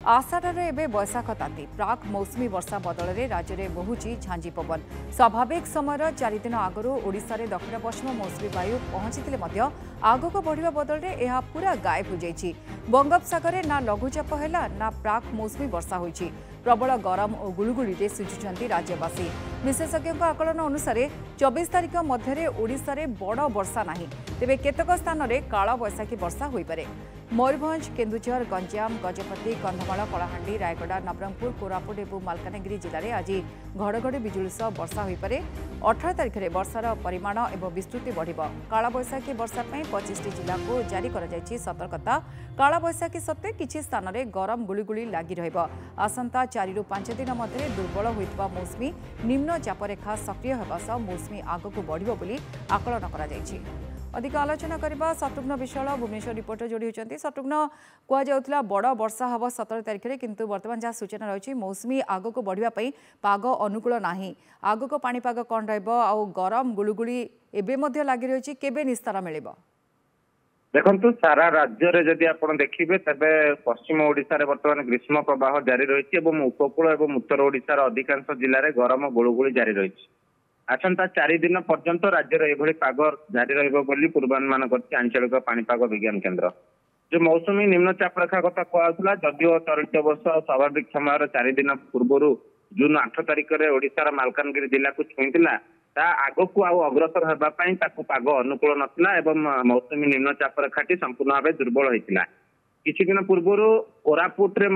आषाढ़ एवं बैशाख ताती प्राक मौसुमी वर्षा बदल में राज्य में बहुची झांझी पवन स्वाभाविक समय 4 दिन आगु ओडिशा रे दक्षिण पश्चिम मौसुमी वायु पहुंची आगक बढ़िया बदल में यह पूरा गायब हो जाइए। बंगोपसागर ना लघुचाप है ना प्राक मौसुमी वर्षा होइछि। प्रबल गरम और गुलुगुली सुझुंट राज्यवासी। विशेषज्ञों आकलन अनुसार 24 तारिख मध्य ओडिशा रे बड़ वर्षा नहीं, तेबे केतक स्थान में काल बैशाखी वर्षा हो पारे। मयूरभंज, केन्दुझर, गंजाम, गजपति, कंधमाल, कलाहांडी, रायगड़ा, नवरंगपुर, कोरापुट और मालकानगिरी जिले में आज घड़घड़ी बिजुली सह वर्षा हो पारे। 18 तारिख में वर्षार परिमाण और विस्तृति बढ़िब। कालबैशाखी वर्षा 25 जिला को जारी कर सतर्कता। कालबैशाखी सत्वे किछि स्थान में गरम गुलिगुली लगी रहिब। आसंता 4 ରୁ 5 दिन मध्य दुर्बल होइतबा मौसुमी निम्न चापरेखा सक्रिय होगा सह मौसुमी आगक बढ़िब बोली आकलन करा जायछि। अधिक आलोचना करबा शत्रुघ्न विशाल भुवनेश्वर रिपोर्टर जोड़ी होती। शत्रुघ्न कहुला बड़ वर्षा हम 17 तारिख में, किंतु वर्तमान जहाँ सूचना रही मौसुमी आगक बढ़ापी पाग अनुकूल नहीं। आगक पाणीपाग कौन रहा गरम गुलुगुली एवं लगी रही केबे निस्तार मिल देखु सारा राज्य में जदि आप देखिए तेज पश्चिम ओडिशा रे वर्तमान ग्रीष्म प्रवाह जारी रही उपकूल और उत्तर ओडिशार अधिकांश जिले में गरम गुलुगुली जारी रही। आसंता 4 दिन पर्यंत राज्यर एभली पाग जारी रही पूर्वानुमान कर आंचलिक पाणीपाग विज्ञान केन्द्र। जो मौसुमी निम्नचाप रेखा कथा कहला जदिव चलित वर्ष स्वाभाविक समय 4 दिन पूर्व जून 8 तारिख में ओडिशार मालकानगिरी जिला को छुईला आगक अग्रसर होगापी पाग अनुकूल नथिला एवं मौसुमी निम्नचाप रेखाटी संपूर्ण भाव दुर्बल होता। किछि दिन पूर्व कोरापुट रे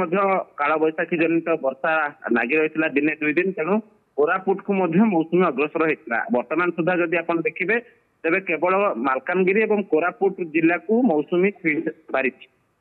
कालबैशाखी जनित वर्षा लगी रही दिने 2 दिन। तेणु कोरापुट को मौसुमी अग्रसर होता। वर्तमान सुधा जदि आप देखिए तेज केवल मालकानगिरी और कोरापुट जिला को मौसुमी छुई पारि,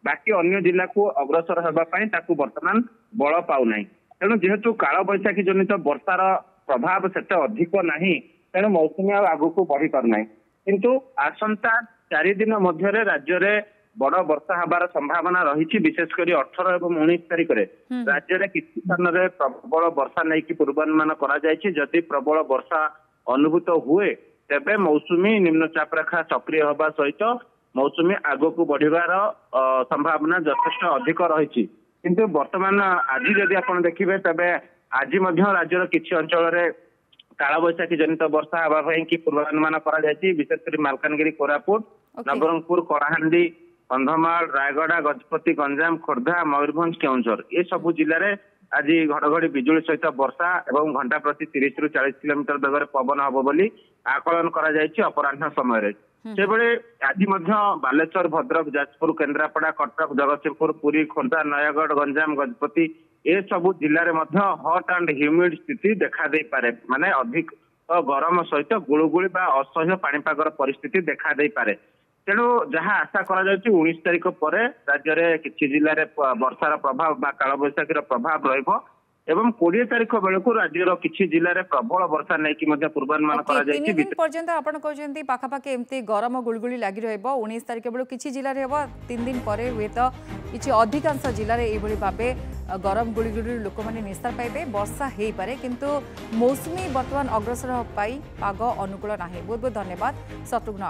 बाकी अन्य जिला को अग्रसर होगापी वर्तमान बल पाऊना। तेणु जेहेतु कालबैशाखी जनित वर्षार प्रभाव सेते अधिक नहीं, तेणु मौसुमी आगक बढ़ी पारना। किंतु आसंता 4 दिन मध्य राज्य में बड़ वर्षा हबार संभावना रही। विशेषकर 18 और 19 तारिख में राज्य में किसी स्थान में प्रबल वर्षा नहीं कि पूर्वानुमान करा प्रबल वर्षा अनुभूत हुए तेबे मौसुमी निम्नचाप रेखा सक्रिय होगा सहित मौसुमी आगक बढ़िबार संभावना यथेष्ट अधिक रही। किंतु वर्तमान आज जदि आप देखिए तेबे आज राज्यर किसी अंचल कालबैशाखी जनित वर्षा हाँवाई कि पूर्वानुमान करा विशेषकर मालकानगिरी, कोरापुट, नवरंगपुर, कलाहांडी, कंधमाल, रायगड़ा, गजपति, गंजाम, खोर्धा, मयूरभंज, केन्दुझर ये सबू जिले में आज घड़घड़ी बिजुली सहित वर्षा और घंटा प्रति 30 ରୁ 40 किलोमीटर बेगर पवन हम बोली आकलन करा अपराह्न समय। से आज बालेश्वर, भद्रक, जाजपुर, केन्द्रापड़ा, कटक, जगतसिंहपुर, पुरी, खोर्धा, नयागढ़, गंजाम, गजपति ये सबू जिले में हट एंड ह्यूमिड स्थिति देखा दे पारे। माने अधिक गरम सहित गुलुगुली असह्य पाणीपागर परिस्थिति देखा दे पारे। तेणु जहाँ आशा करा 19 तारिख पर राज्य में किसी जिले में वर्षार प्रभाव कालबैशाखी प्रभाव रहिबो एवं 20 तारिख बेलू राज्यर किसी जिले में प्रबल वर्षा नहीं पूर्वानुमान पर्यंत आप कहते पाखापाखि एमती गरम गुलगुली लगी रही। 19 तारिख बेलू किसी जिले में हम 3 दिन पर हुए तो किसी अधिकांश जिले में यह भाव गरम गुलगुली लोक मैंने निस्तार पाइबे। वर्षा हो पारे किंतु मौसुमी बर्तमान अग्रसर पाई पाग अनुकूल नहीं। बहुत बहुत धन्यवाद शत्रुघ्न।